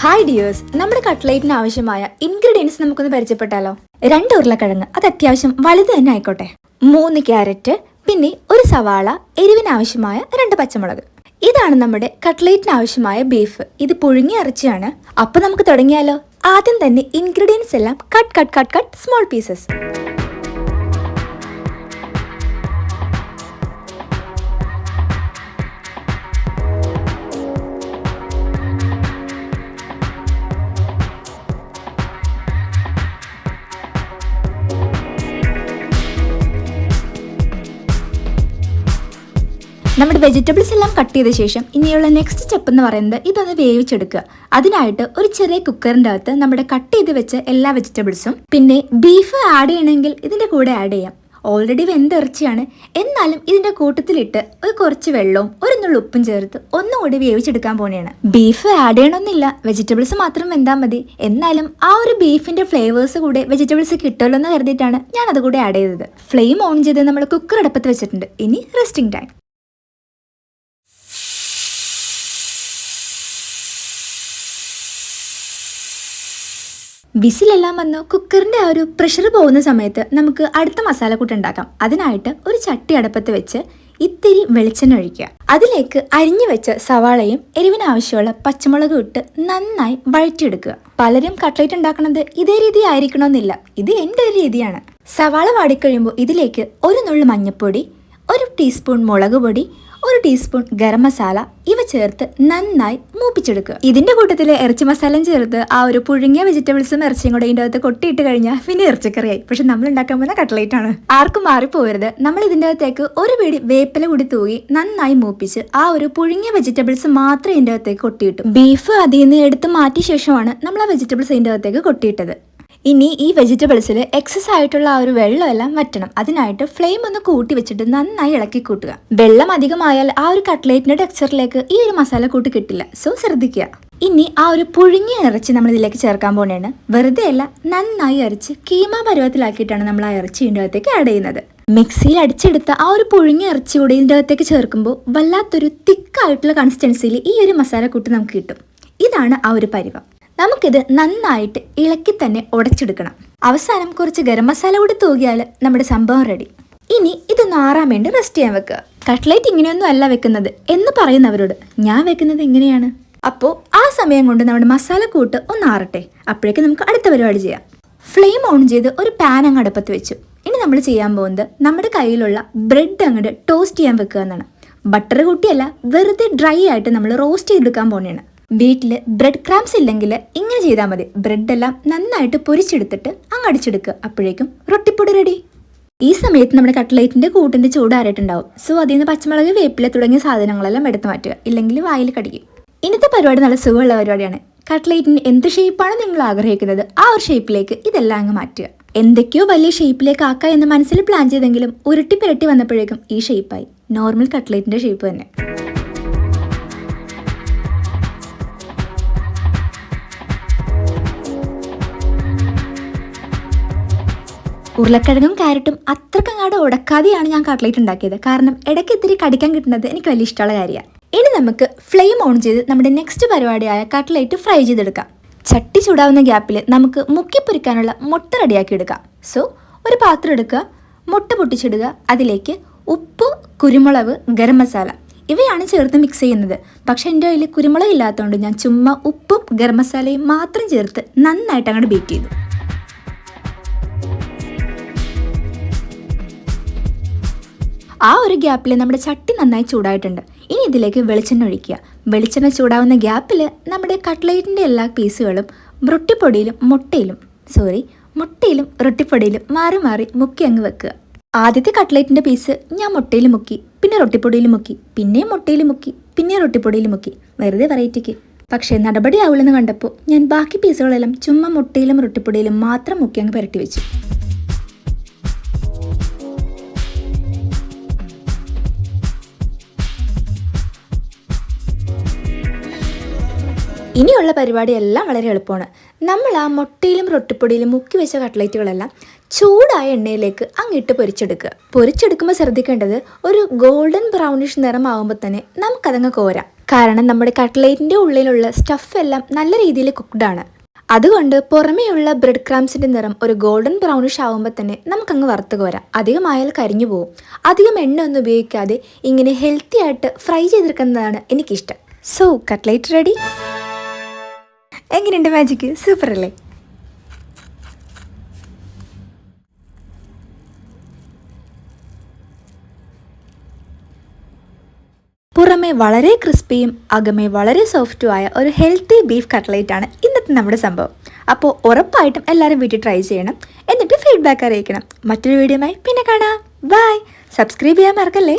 Hi dears, നമ്മുടെ കട്ട്ലേറ്റിന് ആവശ്യമായ ingredients നമുക്കൊന്ന് പരിചയപ്പെട്ടാലോ. 2 ഉരുളക്കിഴങ്ങ്, അത് അത്യാവശ്യം വലുത് തന്നെ ആയിക്കോട്ടെ. 3 ക്യാരറ്റ്, പിന്നെ ഒരു സവാള, എരിവിന് ആവശ്യമായ 2 പച്ചമുളക്. ഇതാണ് നമ്മുടെ കട്ട്ലേറ്റിന് ആവശ്യമായ ബീഫ്. ഇത് പുഴുങ്ങിയ ഇറച്ചിയാണ്. അപ്പൊ നമുക്ക് തുടങ്ങിയാലോ. ആദ്യം തന്നെ ഇൻഗ്രീഡിയൻസ് എല്ലാം കട്ട് സ്മോൾ പീസസ്. നമ്മുടെ വെജിറ്റബിൾസ് എല്ലാം കട്ട് ചെയ്ത ശേഷം ഇനിയുള്ള നെക്സ്റ്റ് സ്റ്റെപ്പ് എന്ന് പറയുന്നത് ഇതൊന്ന് വേവിച്ചെടുക്കുക. അതിനായിട്ട് ഒരു ചെറിയ കുക്കറിൻ്റെ അകത്ത് നമ്മുടെ കട്ട് ചെയ്ത് വെച്ച എല്ലാ വെജിറ്റബിൾസും, പിന്നെ ബീഫ് ആഡ് ചെയ്യണമെങ്കിൽ ഇതിൻ്റെ കൂടെ ആഡ് ചെയ്യാം. ഓൾറെഡി വെന്ത ഇറച്ചിയാണ്, എന്നാലും ഇതിൻ്റെ കൂട്ടത്തിലിട്ട് ഒരു കുറച്ച് വെള്ളവും ഒരു നുള്ളു ഉപ്പും ചേർത്ത് ഒന്നുകൂടി വേവിച്ചെടുക്കാൻ പോണെയാണ്. ബീഫ് ആഡ് ചെയ്യണമെന്നില്ല, വെജിറ്റബിൾസ് മാത്രം വെന്താൽ മതി. എന്നാലും ആ ഒരു ബീഫിൻ്റെ ഫ്ലേവേഴ്സ് കൂടെ വെജിറ്റബിൾസ് കിട്ടുമല്ലോ എന്ന് കരുതിയിട്ടാണ് ഞാൻ അതുകൂടെ ആഡ് ചെയ്തത്. ഫ്ലെയിം ഓൺ ചെയ്ത് നമ്മൾ കുക്കർ അടുപ്പത്ത് വെച്ചിട്ടുണ്ട്. ഇനി റെസ്റ്റിംഗ് ടൈം. വിസിലെല്ലാം വന്ന് കുക്കറിൻ്റെ ആ ഒരു പ്രഷർ പോകുന്ന സമയത്ത് നമുക്ക് അടുത്ത മസാലക്കൂട്ട് ഉണ്ടാക്കാം. അതിനായിട്ട് ഒരു ചട്ടി അടുപ്പത്ത് വെച്ച് ഇത്തിരി വെളിച്ചെണ്ണ ഒഴിക്കുക. അതിലേക്ക് അരിഞ്ഞു വെച്ച സവാളയും എരിവിന് ആവശ്യമുള്ള പച്ചമുളകും ഇട്ട് നന്നായി വഴറ്റിയെടുക്കുക. പലരും കട്ട്ലേറ്റ് ഉണ്ടാക്കുന്നത് ഇതേ രീതി ആയിരിക്കണമെന്നില്ല, ഇത് എൻ്റെ ഒരു രീതിയാണ്. സവാള വാടിക്കഴിയുമ്പോൾ ഇതിലേക്ക് ഒരു നുള്ളു മഞ്ഞൾപ്പൊടി, 1 ടീസ്പൂൺ മുളക് പൊടി, 1 ടീസ്പൂൺ ഗരം മസാല ഇവ ചേർത്ത് നന്നായി മൂപ്പിച്ചെടുക്കുക. ഇതിന്റെ കൂട്ടത്തിൽ ഇറച്ചി മസാലയും ചേർത്ത് ആ ഒരു പുഴുങ്ങിയ വെജിറ്റബിൾസും ഇറച്ചിയും കൂടെ ഇതിൻ്റെ അകത്ത് കൊട്ടിയിട്ട് കഴിഞ്ഞാൽ പിന്നെ ഇറച്ചിക്കറിയായി. പക്ഷെ നമ്മൾ ഉണ്ടാക്കാൻ പോകുന്ന കട്ട്ലേറ്റ് ആണ്. ആർക്കും മാറിപ്പോകരുത്. നമ്മൾ ഇതിൻ്റെ അകത്തേക്ക് ഒരു പിടി വേപ്പില കൂടി തൂകി നന്നായി മൂപ്പിച്ച് ആ ഒരു പുഴുങ്ങിയ വെജിറ്റബിൾസ് മാത്രം ഇതിൻ്റെ അകത്തേക്ക് കൊട്ടിയിട്ടു. ബീഫ് അതിൽ നിന്ന് എടുത്ത് മാറ്റിയ ശേഷമാണ് നമ്മൾ ആ വെജിറ്റബിൾസ് ഇതിൻ്റെ അകത്തേക്ക് കൊട്ടിയിട്ടത്. ഇനി ഈ വെജിറ്റബിൾസിൽ എക്സസ് ആയിട്ടുള്ള ആ ഒരു വെള്ളമെല്ലാം വറ്റണം. അതിനായിട്ട് ഫ്ലെയിം ഒന്ന് കൂട്ടി വെച്ചിട്ട് നന്നായി ഇളക്കി കൂട്ടുക. വെള്ളം അധികമായാൽ ആ ഒരു കട്ട്ലേറ്റിന്റെ ടെക്സ്ചറിലേക്ക് ഈ ഒരു മസാല കൂട്ട് കിട്ടില്ല, സോ ശ്രദ്ധിക്കുക. ഇനി ആ ഒരു പുഴുങ്ങിയ ഇറച്ചി നമ്മൾ ഇതിലേക്ക് ചേർക്കാൻ പോണേണ്. വെറുതെ അല്ല, നന്നായി അരച്ച് കീമ പരുവത്തിലാക്കിയിട്ടാണ് നമ്മൾ ആ ഇറച്ചി ഇതിൻ്റെ അകത്തേക്ക് ആഡ് ചെയ്യുന്നത്. മിക്സിയിൽ അടിച്ചെടുത്ത ആ ഒരു പുഴുങ്ങിയ ഇറച്ചി കൂടി ഇതിൻ്റെ അകത്തേക്ക് ചേർക്കുമ്പോൾ വല്ലാത്തൊരു തിക്കായിട്ടുള്ള കൺസിസ്റ്റൻസിയിൽ ഈ ഒരു മസാല കൂട്ട് നമുക്ക് കിട്ടും. ഇതാണ് ആ ഒരു പരുവം. നമുക്കിത് നന്നായിട്ട് ഇളക്കി തന്നെ ഉടച്ചെടുക്കണം. അവസാനം കുറച്ച് ഗരം മസാല കൂടി തൂകിയാൽ നമ്മുടെ സംഭവം റെഡി. ഇനി ഇത് നാറാൻ വേണ്ടി റെസ്റ്റ് ചെയ്യാൻ വെക്കുക. കട്ട്ലേറ്റ് ഇങ്ങനെയൊന്നും അല്ല വെക്കുന്നത് എന്ന് പറയുന്നവരോട് ഞാൻ വെക്കുന്നത് ഇങ്ങനെയാണ്. അപ്പോൾ ആ സമയം കൊണ്ട് നമ്മുടെ മസാല കൂട്ട് ഒന്ന് ആറട്ടെ. അപ്പോഴേക്കും നമുക്ക് അടുത്ത പരിപാടി ചെയ്യാം. ഫ്ലെയിം ഓൺ ചെയ്ത് ഒരു പാൻ അങ്ങ് അടുപ്പത്ത് വെച്ചു. ഇനി നമ്മൾ ചെയ്യാൻ പോകുന്നത് നമ്മുടെ കയ്യിലുള്ള ബ്രെഡ് അങ്ങോട്ട് ടോസ്റ്റ് ചെയ്യാൻ വെക്കുക എന്നാണ്. ബട്ടർ കൂട്ടിയല്ല, വെറുതെ ഡ്രൈ ആയിട്ട് നമ്മൾ റോസ്റ്റ് ചെയ്തെടുക്കാൻ പോകുന്നതാണ്. വീട്ടിൽ ബ്രെഡ് ക്രാംസ് ഇല്ലെങ്കിൽ ഇങ്ങനെ ചെയ്താൽ മതി. ബ്രെഡെല്ലാം നന്നായിട്ട് പൊരിച്ചെടുത്തിട്ട് അങ്ങ് അടിച്ചെടുക്കുക. അപ്പോഴേക്കും റൊട്ടിപ്പൊടി റെഡി. ഈ സമയത്ത് നമ്മുടെ കട്ട്ലേറ്റിൻ്റെ കൂട്ടിൻ്റെ ചൂടാറിയിട്ടുണ്ടാവും. സോ അതിൽ നിന്ന് പച്ചമുളക്, വേപ്പില തുടങ്ങിയ സാധനങ്ങളെല്ലാം എടുത്ത് മാറ്റുക, ഇല്ലെങ്കിൽ വായിൽ കടിക്കും. ഇന്നത്തെ പരിപാടി നല്ല സുഖമുള്ള പരിപാടിയാണ്. കട്ട്ലേറ്റിന് എന്ത് ഷേപ്പാണ് നിങ്ങൾ ആഗ്രഹിക്കുന്നത് ആ ഒരു ഷേപ്പിലേക്ക് ഇതെല്ലാം അങ്ങ് മാറ്റുക. എന്തൊക്കെയോ വലിയ ഷേപ്പിലേക്ക് ആക്കുക എന്ന് മനസ്സിൽ പ്ലാൻ ചെയ്തെങ്കിലും ഉരുട്ടി പുരട്ടി വന്നപ്പോഴേക്കും ഈ ഷേപ്പായി. നോർമൽ കട്ട്ലേറ്റിൻ്റെ ഷേപ്പ് തന്നെ. ഉരുളക്കിഴങ്ങും ക്യാരറ്റും അത്രക്കങ്ങാട് ഉടക്കാതെയാണ് ഞാൻ കട്ട്ലേറ്റ് ഉണ്ടാക്കിയത്. കാരണം ഇടയ്ക്ക് ഇത്തിരി കടിക്കാൻ കിട്ടുന്നത് എനിക്ക് വലിയ ഇഷ്ടമുള്ള കാര്യമാണ്. ഇനി നമുക്ക് ഫ്ലെയിം ഓൺ ചെയ്ത് നമ്മുടെ നെക്സ്റ്റ് പരിപാടിയായ കട്ട്ലേറ്റ് ഫ്രൈ ചെയ്തെടുക്കാം. ചട്ടി ചൂടാവുന്ന ഗ്യാപ്പിൽ നമുക്ക് മുക്കിപ്പൊരിക്കാനുള്ള മുട്ട റെഡിയാക്കി എടുക്കാം. സോ ഒരു പാത്രം എടുക്കുക, മുട്ട പൊട്ടിച്ചിടുക. അതിലേക്ക് ഉപ്പ്, കുരുമുളക്, ഗരം മസാല ഇവയാണ് ചേർത്ത് മിക്സ് ചെയ്യുന്നത്. പക്ഷെ എൻ്റെ കയ്യിൽ കുരുമുളക് ഇല്ലാത്തതുകൊണ്ട് ഞാൻ ചുമ്മാ ഉപ്പും ഗരം മസാലയും മാത്രം ചേർത്ത് നന്നായിട്ട് അങ്ങോട്ട് ബീറ്റ് ചെയ്തു. ആ ഒരു ഗ്യാപ്പിൽ നമ്മുടെ ചട്ടി നന്നായി ചൂടായിട്ടുണ്ട്. ഇനി ഇതിലേക്ക് വെളിച്ചെണ്ണ ഒഴിക്കുക. വെളിച്ചെണ്ണ ചൂടാവുന്ന ഗ്യാപ്പിൽ നമ്മുടെ കട്ട്ലേറ്റിൻ്റെ എല്ലാ പീസുകളും മുട്ടയിലും റൊട്ടിപ്പൊടിയിലും മാറി മാറി മുക്കി അങ്ങ് വെക്കുക. ആദ്യത്തെ കട്ട്ലേറ്റിൻ്റെ പീസ് ഞാൻ മുട്ടയിൽ മുക്കി, പിന്നെ റൊട്ടിപ്പൊടിയിൽ മുക്കി, പിന്നെ മുട്ടയിൽ മുക്കി, പിന്നെ റൊട്ടിപ്പൊടിയിൽ മുക്കി, വെറുതെ വെറൈറ്റിക്ക്. പക്ഷേ നടപടി ആവില്ലെന്ന് കണ്ടപ്പോൾ ഞാൻ ബാക്കി പീസുകളെല്ലാം ചുമ്മാ മുട്ടയിലും റൊട്ടിപ്പൊടിയിലും മാത്രം മുക്കി അങ്ങ് പുരട്ടി വെച്ചു. ഇനിയുള്ള പരിപാടിയെല്ലാം വളരെ എളുപ്പമാണ്. നമ്മൾ ആ മുട്ടയിലും റൊട്ടിപ്പൊടിയിലും മുക്കി വെച്ച കട്ട്ലേറ്റുകളെല്ലാം ചൂടായ എണ്ണയിലേക്ക് അങ്ങിട്ട് പൊരിച്ചെടുക്കുക. പൊരിച്ചെടുക്കുമ്പോൾ ശ്രദ്ധിക്കേണ്ടത് ഒരു ഗോൾഡൻ ബ്രൗണിഷ് നിറമാകുമ്പോൾ തന്നെ നമുക്കതങ്ങ് കോരാം. കാരണം നമ്മുടെ കട്ട്ലേറ്റിൻ്റെ ഉള്ളിലുള്ള സ്റ്റഫ് എല്ലാം നല്ല രീതിയിൽ കുക്ക്ഡാണ്. അതുകൊണ്ട് പുറമേയുള്ള ബ്രെഡ് ക്രംസിൻ്റെ നിറം ഒരു ഗോൾഡൻ ബ്രൗണിഷ് ആകുമ്പോൾ തന്നെ നമുക്കങ്ങ് വറുത്ത് കോരാം. അധികമായാൽ കരിഞ്ഞു പോകും. അധികം എണ്ണ ഒന്നും ഉപയോഗിക്കാതെ ഇങ്ങനെ ഹെൽത്തി ആയിട്ട് ഫ്രൈ ചെയ്തെടുക്കുന്നതാണ് എനിക്കിഷ്ടം. So cutlet ready. എങ്ങനെയുണ്ട് മാജിക്ക്? സൂപ്പർ അല്ലേ? പുറമെ വളരെ ക്രിസ്പിയും അകമേ വളരെ സോഫ്റ്റുമായ ഒരു ഹെൽത്തി ബീഫ് കട്ട്ലേറ്റ് ആണ് ഇന്നത്തെ നമ്മുടെ സംഭവം. അപ്പോൾ ഉറപ്പായിട്ടും എല്ലാവരും വീട്ടിൽ ട്രൈ ചെയ്യണം. എന്നിട്ട് ഫീഡ്ബാക്ക് അറിയിക്കണം. മറ്റൊരു വീഡിയോയുമായി പിന്നെ കാണാം. ബൈ. സബ്സ്ക്രൈബ് ചെയ്യാൻ മറക്കല്ലേ.